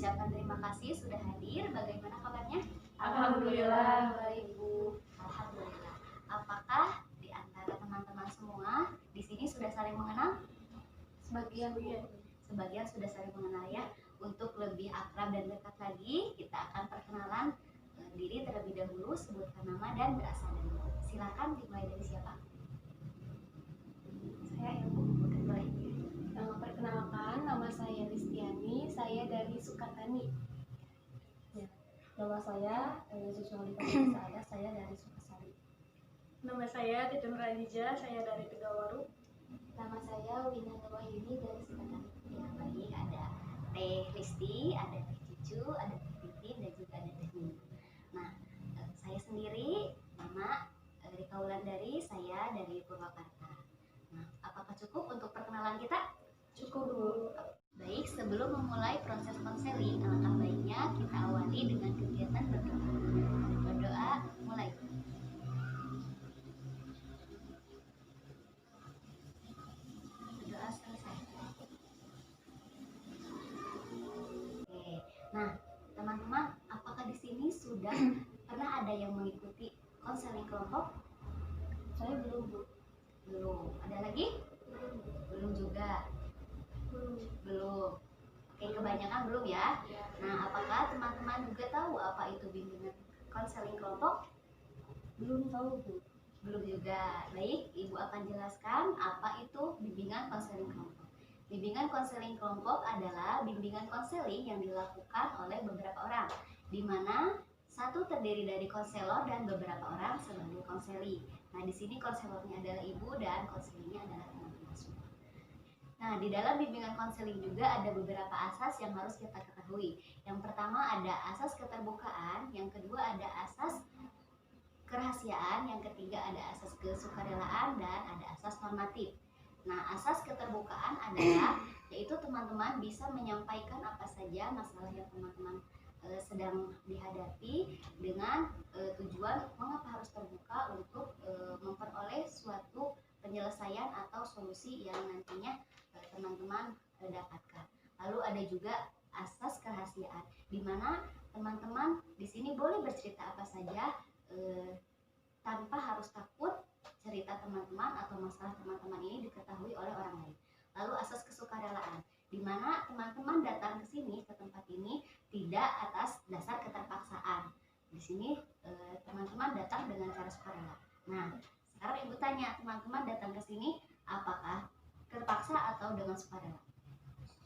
mengucapkan terima kasih sudah hadir. Bagaimana kabarnya? Alhamdulillah baik Bu. Alhamdulillah. Apakah di antara teman-teman semua di sini sudah saling mengenal? Sebagian Bu. Sebagian sudah saling mengenal ya. Untuk lebih akrab dan dekat lagi, kita akan perkenalan diri terlebih dahulu, sebutkan nama dan berasal dari mana. Silakan dimulai dari siapa? Saya ya Bu. Boleh. Perkenalkan, nama saya Listiani, saya dari Sukatani. Ya. Nama saya Susuali Saada, saya dari Sukasari. Nama saya Titin Radija, saya dari Tegawaru. Nama saya Wina Wahyuni dari Sukatani. Ya baik, ada Teh Listi, ada Teh Cucu, ada Teh Titin, dan juga ada Teh Nina. Nah, saya sendiri, nama Rika Wulandari, saya dari Purwakarta. Nah, apakah cukup untuk perkenalan kita? Cukup Bu. Baik, sebelum memulai proses konseling, alangkah baiknya kita awali dengan kegiatan berdoa. Berdoa, mulai. Berdoa selesai. Oke, nah teman-teman, apakah di sini sudah pernah ada yang mengikuti konseling kelompok? Saya belum Bu. Belum. Ada lagi? Belum juga. Belum. Oke, kebanyakan belum ya. Nah, apakah teman-teman juga tahu apa itu bimbingan konseling kelompok? Belum tahu Bu. Belum juga. Baik, Ibu akan jelaskan apa itu bimbingan konseling kelompok. Bimbingan konseling kelompok adalah bimbingan konseling yang dilakukan oleh beberapa orang, di mana satu terdiri dari konselor dan beberapa orang sebagai konseli. Nah, di sini konselornya adalah Ibu dan konselingnya adalah teman-teman semua. Nah, di dalam bimbingan konseling juga ada beberapa asas yang harus kita ketahui. Yang pertama ada asas keterbukaan, yang kedua ada asas kerahasiaan, yang ketiga ada asas kesukarelaan, dan ada asas normatif. Nah, asas keterbukaan adalah yaitu teman-teman bisa menyampaikan apa saja masalah yang teman-teman sedang dihadapi dengan tujuan mengapa harus terbuka untuk memperoleh suatu penyelesaian atau solusi yang nantinya teman-teman dapatkan. Lalu ada juga asas kerahasiaan, di mana teman-teman di sini boleh bercerita apa saja tanpa harus takut cerita teman-teman atau masalah teman-teman ini diketahui oleh orang lain. Lalu asas kesukarelaan, di mana teman-teman datang ke sini, ke tempat ini tidak atas dasar keterpaksaan. Di sini teman-teman datang dengan cara sukarela. Nah, sekarang Ibu tanya, teman-teman datang ke sini apakah terpaksa atau dengan sukarela?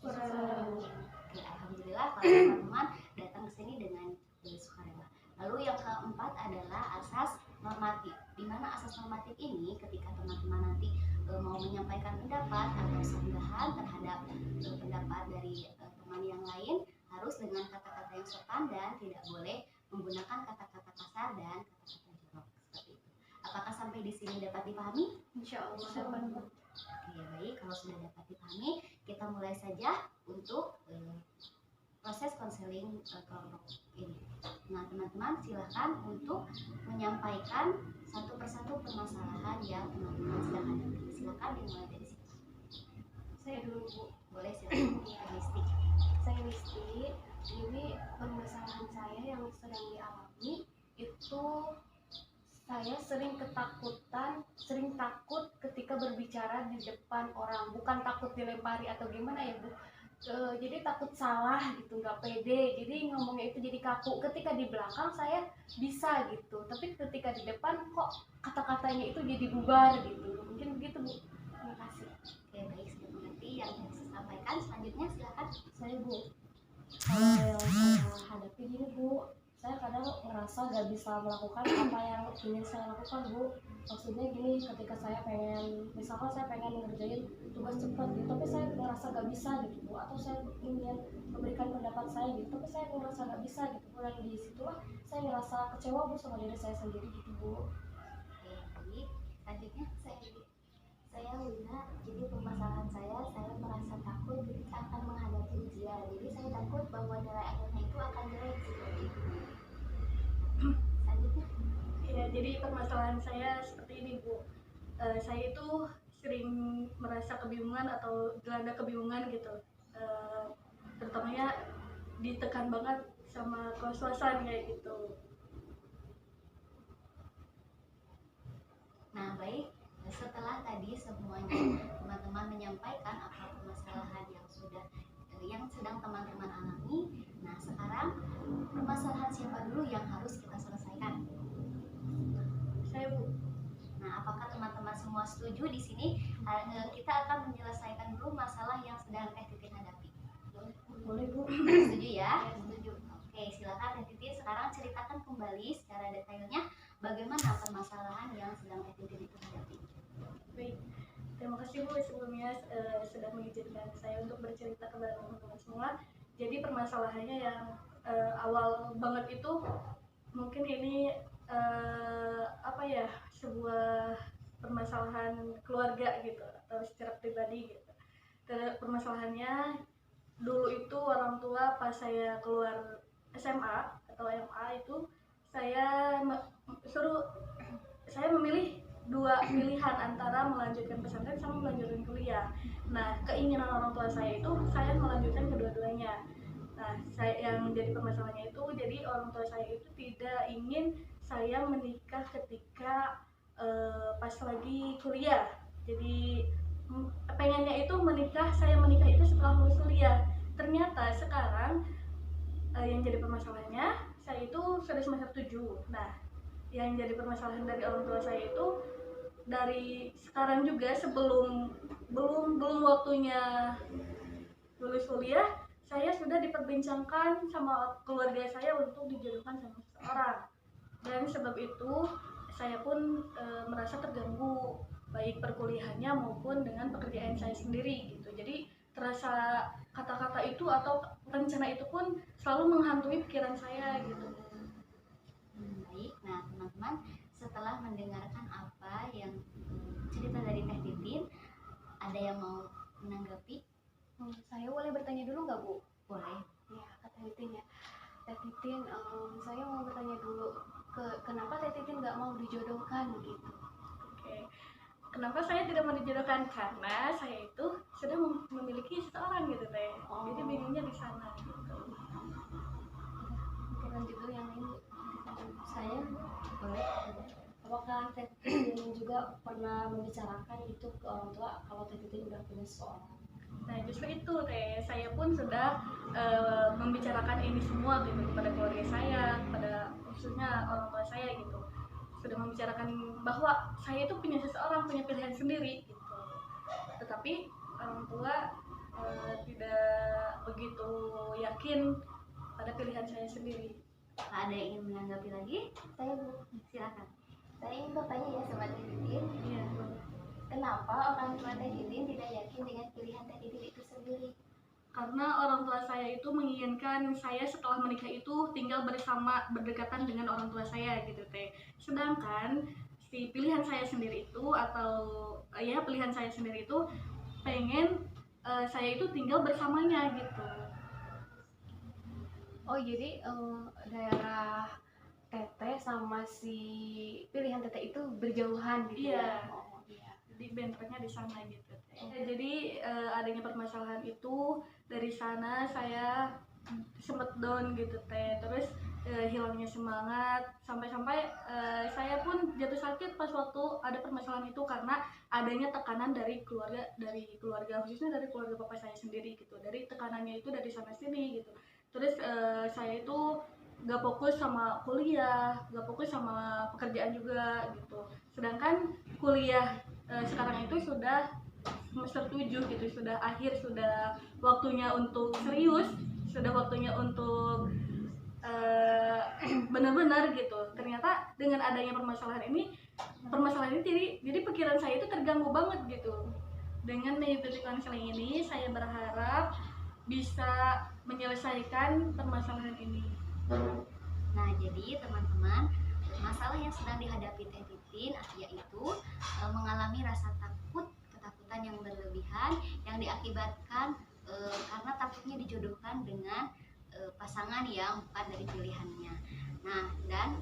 Oke, alhamdulillah kalau teman-teman datang ke sini dengan sukarela. Lalu yang keempat adalah asas normatif, di mana asas normatif ini ketika teman-teman nanti mau menyampaikan pendapat atau sanggahan terhadap pendapat dari teman yang lain harus dengan kata-kata yang sopan dan tidak boleh menggunakan kata-kata kasar dan kata-kata jorok seperti itu. Apakah sampai di sini dapat dipahami? Insya Allah. Oke, baik, kalau sudah dapat dipahami, kita mulai saja untuk proses konseling kelompok ini. Nah, teman-teman silakan untuk menyampaikan satu persatu permasalahan yang teman-teman sedang hadapi. Silakan dimulai dari situ. Saya dulu Bu. Boleh silakan. Listi. Saya Listi. Ini permasalahan saya yang sedang dialami itu saya sering takut ketika berbicara di depan orang. Bukan takut dilempari atau gimana ya Bu. Jadi takut salah gitu, nggak pede, jadi ngomongnya itu jadi kaku. Ketika di belakang saya bisa gitu, tapi ketika di depan kok kata-katanya itu jadi bubar gitu. Mungkin begitu Bu. Terima kasih. Oke, baik, saya mengerti yang saya sampaikan. Selanjutnya silakan. Saya Bu. Kalau yang saya hadapi gini Bu, saya kadang merasa gak bisa melakukan apa yang ingin saya lakukan Bu. Maksudnya gini, ketika saya pengen, misalkan saya pengen ngerjain tugas cepat gitu, tapi saya ngerasa gak bisa gitu Bu, atau saya ingin memberikan pendapat saya gitu, tapi saya ngerasa gak bisa gitu Bu, dan di situlah saya ngerasa kecewa Bu sama diri saya sendiri gitu Bu. Oke, baik. Selanjutnya saya Wina. Jadi permasalahan saya merasa takut ketika akan menghadapi ujian. Jadi saya takut bahwa nilai akhirnya itu akan jelek seperti itu. Selanjutnya. Ya, jadi permasalahan saya seperti ini Bu. Saya itu sering merasa kebingungan atau dilanda kebingungan gitu. Terutamanya ditekan banget sama kos-kosan kayak gitu. Nah, baik. Setelah tadi semuanya teman-teman menyampaikan apa permasalahan yang sedang teman-teman alami. Nah, sekarang permasalahan siapa dulu yang harus kita selesaikan? Saya, Bu. Nah, apakah teman-teman semua setuju di sini? Kita akan menyelesaikan dulu masalah yang sedang Teh Titin hadapi. Boleh Bu. Setuju ya? Setuju. Oke, silakan Teh Titin sekarang ceritakan kembali secara detailnya bagaimana permasalahan yang sedang Teh Titin itu hadapi. Baik, terima kasih Bu sebelumnya sudah mengizinkan saya untuk bercerita kepada teman-teman semua. Jadi permasalahannya yang awal banget itu mungkin ini sebuah permasalahan keluarga gitu atau secara pribadi gitu. Permasalahannya dulu itu orang tua pas saya keluar SMA atau MA itu saya memilih dua pilihan antara melanjutkan pesantren sama melanjutkan kuliah. Nah, keinginan orang tua saya itu saya melanjutkan kedua-duanya. Nah, yang jadi permasalahannya itu, jadi orang tua saya itu tidak ingin saya menikah ketika pas lagi kuliah. Jadi pengennya itu saya menikah itu setelah lulus kuliah. Ternyata sekarang yang jadi permasalahannya saya itu sudah semester 7. Nah, yang jadi permasalahan dari orang tua saya itu dari sekarang juga belum waktunya lulus kuliah, saya sudah diperbincangkan sama keluarga saya untuk dijodohkan sama seseorang. Dan sebab itu saya pun merasa terganggu baik perkuliahannya maupun dengan pekerjaan saya sendiri gitu. Jadi terasa kata-kata itu atau rencana itu pun selalu menghantui pikiran saya gitu. Baik, nah teman-teman, setelah mendengarkan apa yang cerita dari Teh Titin, ada yang mau menanggapi? Saya boleh bertanya dulu nggak Bu? Boleh. Ya, Kak Teh Titin ya. Teh Titin, saya mau bertanya dulu, kenapa Teh Titin nggak mau dijodohkan gitu? Oke. Kenapa saya tidak mau dijodohkan? Karena saya itu sudah memiliki seseorang gitu Teh. Jadi bingungnya di sana gitu. Oke, lanjut dulu yang lain Bu. Saya Boleh. apakah Teh Titin juga pernah membicarakan itu ke orang tua kalau Teh Titin udah punya seseorang? Nah justru itu Teh, saya pun sudah membicarakan ini semua gitu kepada keluarga saya, kepada khususnya orang tua saya gitu. Sudah membicarakan bahwa saya itu punya seseorang, punya pilihan sendiri gitu. Tetapi orang tua tidak begitu yakin pada pilihan saya sendiri. Ada yang ingin menanggapi lagi? Saya Bu, Silakan. saya ingin bertanya ya sama Teh Titin, Iya. kenapa orang tua Teh Titin tidak yakin dengan pilihan Teh Titin itu sendiri? Karena orang tua saya itu menginginkan saya setelah menikah itu tinggal berdekatan dengan orang tua saya gitu Teh. Sedangkan si pilihan saya sendiri itu pilihan saya sendiri itu pengen saya itu tinggal bersamanya gitu. Oh, jadi daerah Teteh sama si pilihan Teteh itu berjauhan gitu Iya. ya? Oh, iya. Jadi bentroknya di sana gitu Teh. Jadi adanya permasalahan itu dari sana saya sempet down gitu Teh. Terus hilangnya semangat sampai saya pun jatuh sakit pas waktu ada permasalahan itu karena adanya tekanan dari keluarga khususnya dari keluarga papa saya sendiri gitu. Dari tekanannya itu dari sana sini gitu. Terus saya itu gak fokus sama kuliah, gak fokus sama pekerjaan juga gitu. Sedangkan kuliah sekarang itu sudah semester 7 gitu, sudah akhir, sudah waktunya untuk serius, sudah waktunya untuk benar-benar gitu. Ternyata dengan adanya permasalahan ini jadi pikiran saya itu terganggu banget gitu. Dengan mengikuti konseling ini saya berharap bisa menyelesaikan permasalahan ini. Nah, jadi teman-teman, masalah yang sedang dihadapi Teh Titin yaitu mengalami rasa ketakutan yang berlebihan yang diakibatkan karena takutnya dijodohkan dengan pasangan yang bukan dari pilihannya. Nah, dan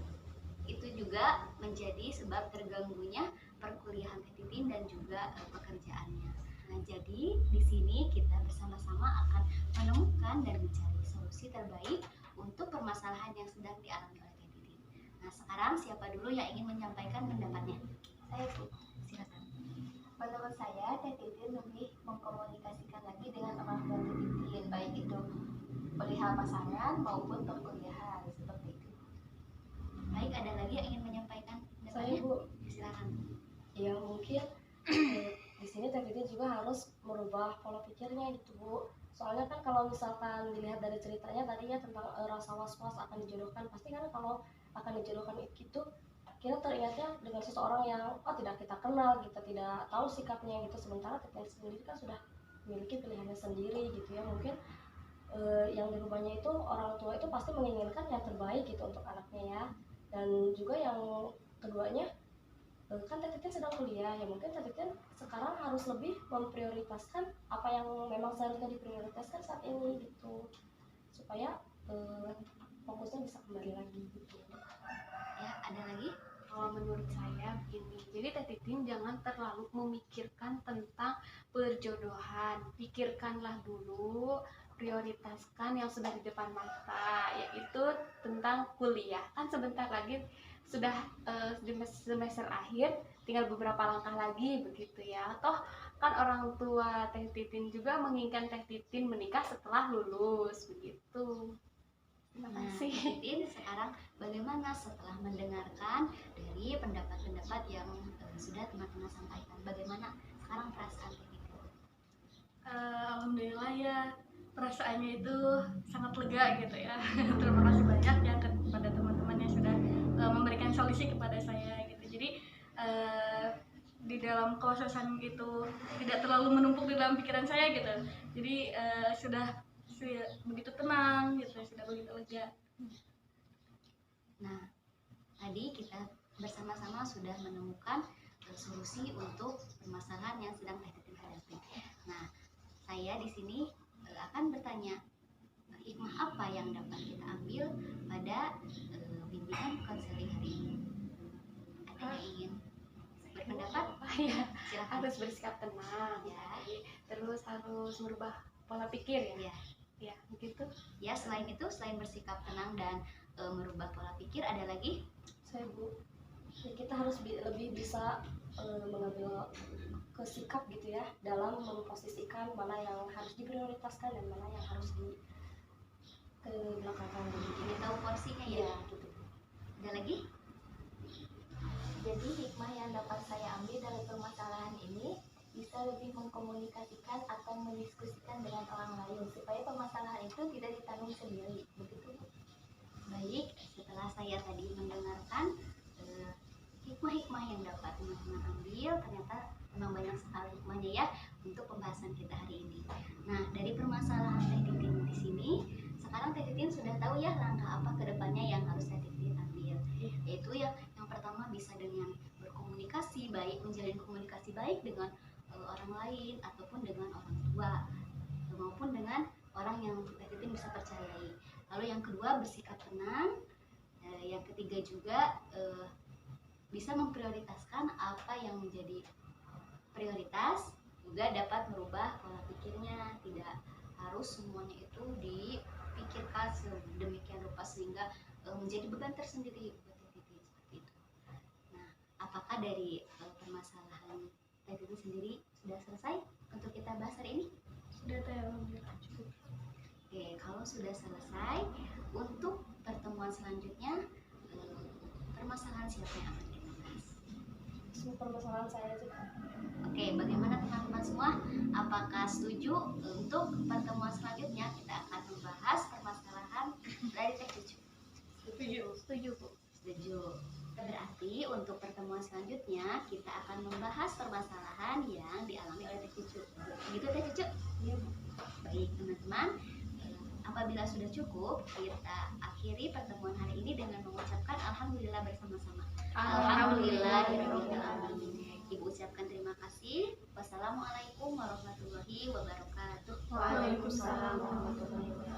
itu juga menjadi sebab terganggunya perkuliahan Teh Titin dan juga pekerjaannya. Nah, jadi di sini kita bersama-sama akan menemukan dan mencari solusi. solusi terbaik untuk permasalahan yang sedang dialami oleh Teh Titin. Nah, sekarang siapa dulu yang ingin menyampaikan pendapatnya? Saya Bu. Silakan. Menurut saya Teh Titin lebih mengkomunikasikan lagi dengan orang tua Teh Titin, baik itu perihal pasangan maupun perkuliahan seperti itu. Baik, ada lagi yang ingin menyampaikan Saya pendapatnya? Bu, Silakan. ya mungkin di sini Teh Titin juga harus merubah pola pikirnya gitu Bu. Soalnya kan kalau misalkan dilihat dari ceritanya tadinya tentang rasa was-was akan dijodohkan, pasti kan kalau akan dijodohkan itu kita teringatnya dengan seseorang yang tidak kita kenal, kita tidak tahu sikapnya gitu. Sementara Teh Titin sendiri kan sudah memiliki pilihannya sendiri gitu ya. Mungkin yang dirubahnya itu orang tua itu pasti menginginkan yang terbaik gitu untuk anaknya ya. Dan juga yang keduanya, kan Teh Titin sedang kuliah ya, mungkin Teh Titin sekarang harus lebih memprioritaskan apa yang memang seharusnya diprioritaskan saat ini gitu, supaya fokusnya bisa kembali lagi gitu. Ya, ada lagi? Kalau menurut saya begini, jadi Teh Titin jangan terlalu memikirkan tentang perjodohan, pikirkanlah dulu, prioritaskan yang sudah di depan mata, yaitu tentang kuliah. Kan sebentar lagi sudah di semester akhir, tinggal beberapa langkah lagi begitu ya. Toh kan orang tua Teh Titin juga menginginkan Teh Titin menikah setelah lulus begitu. Terima Nah, kasih. Teh Titin sekarang bagaimana setelah mendengarkan dari pendapat-pendapat yang sudah teman-teman sampaikan? Bagaimana sekarang perasaan Teh Titin? Alhamdulillah ya, perasaannya itu sangat lega gitu ya. Terima kasih banyak ya kepada teman-teman yang sudah memberikan solusi kepada saya gitu. Jadi di dalam kos-kosan itu tidak terlalu menumpuk di dalam pikiran saya gitu. Jadi sudah begitu tenang gitu, sudah begitu lega. Nah, tadi kita bersama-sama sudah menemukan solusi untuk permasalahan yang sedang Teh Titin hadapi. Nah, saya di sini akan bertanya, hikmah apa yang dapat kita ambil pada bimbingan konseling hari ini? Ada yang ingin berpendapat? Ya, Silakan. harus bersikap tenang Ya. terus harus merubah pola pikir ya. Ya. Ya, begitu. Ya, selain itu, selain bersikap tenang dan merubah pola pikir, ada lagi? Saya Bu, ya kita harus lebih bisa mengambil kesikap gitu ya dalam memposisikan mana yang harus diprioritaskan dan mana yang harus dibelakangkan begitu. Ingin tahu porsinya ya? Iya gitu. Ada lagi? Jadi hikmah yang dapat saya ambil dari permasalahan ini bisa lebih mengkomunikasikan atau mendiskusikan dengan orang lain supaya permasalahan itu tidak ditanggung sendiri, begitu Bu. Baik, setelah saya tadi mendengarkan hikmah-hikmah yang dapat teman-teman ambil, ternyata memang banyak sekali hikmahnya ya untuk pembahasan kita hari ini. Nah, dari permasalahan Teh Titin di sini, sekarang Teh Titin sudah tahu ya langkah apa ke depannya yang harus Teh Titin ambil. Yaitu yang pertama bisa dengan berkomunikasi baik, menjalin komunikasi baik dengan orang lain ataupun dengan orang tua maupun dengan orang yang Teh Titin bisa percayai. Lalu yang kedua bersikap tenang. Yang ketiga juga bisa memprioritaskan apa yang menjadi prioritas, juga dapat merubah pola pikirnya, tidak harus semuanya itu dipikirkan sedemikian rupa sehingga menjadi beban tersendiri buat Teh Titin seperti itu. Nah, apakah dari permasalahan Teh Titin sendiri sudah selesai untuk kita bahas hari ini? Sudah alhamdulillah cukup. Oke, kalau sudah selesai, untuk pertemuan selanjutnya permasalahan siapa yang akan kita bahas? Semua permasalahan saya juga. Oke, bagaimana teman-teman semua? Apakah setuju untuk pertemuan selanjutnya kita akan membahas permasalahan dari Teh Cucu? Setuju Bu. Setuju. Berarti untuk pertemuan selanjutnya kita akan membahas permasalahan yang dialami oleh Teh Cucu. Begitu Teh Cucu? Iya. Baik teman-teman, apabila sudah cukup, kita akhiri pertemuan hari ini dengan mengucapkan alhamdulillah bersama-sama. Alhamdulillahirobbilalamin. Ibu ucapkan terima kasih. Wassalamualaikum warahmatullahi wabarakatuh. Waalaikumsalam warahmatullahi wabarakatuh.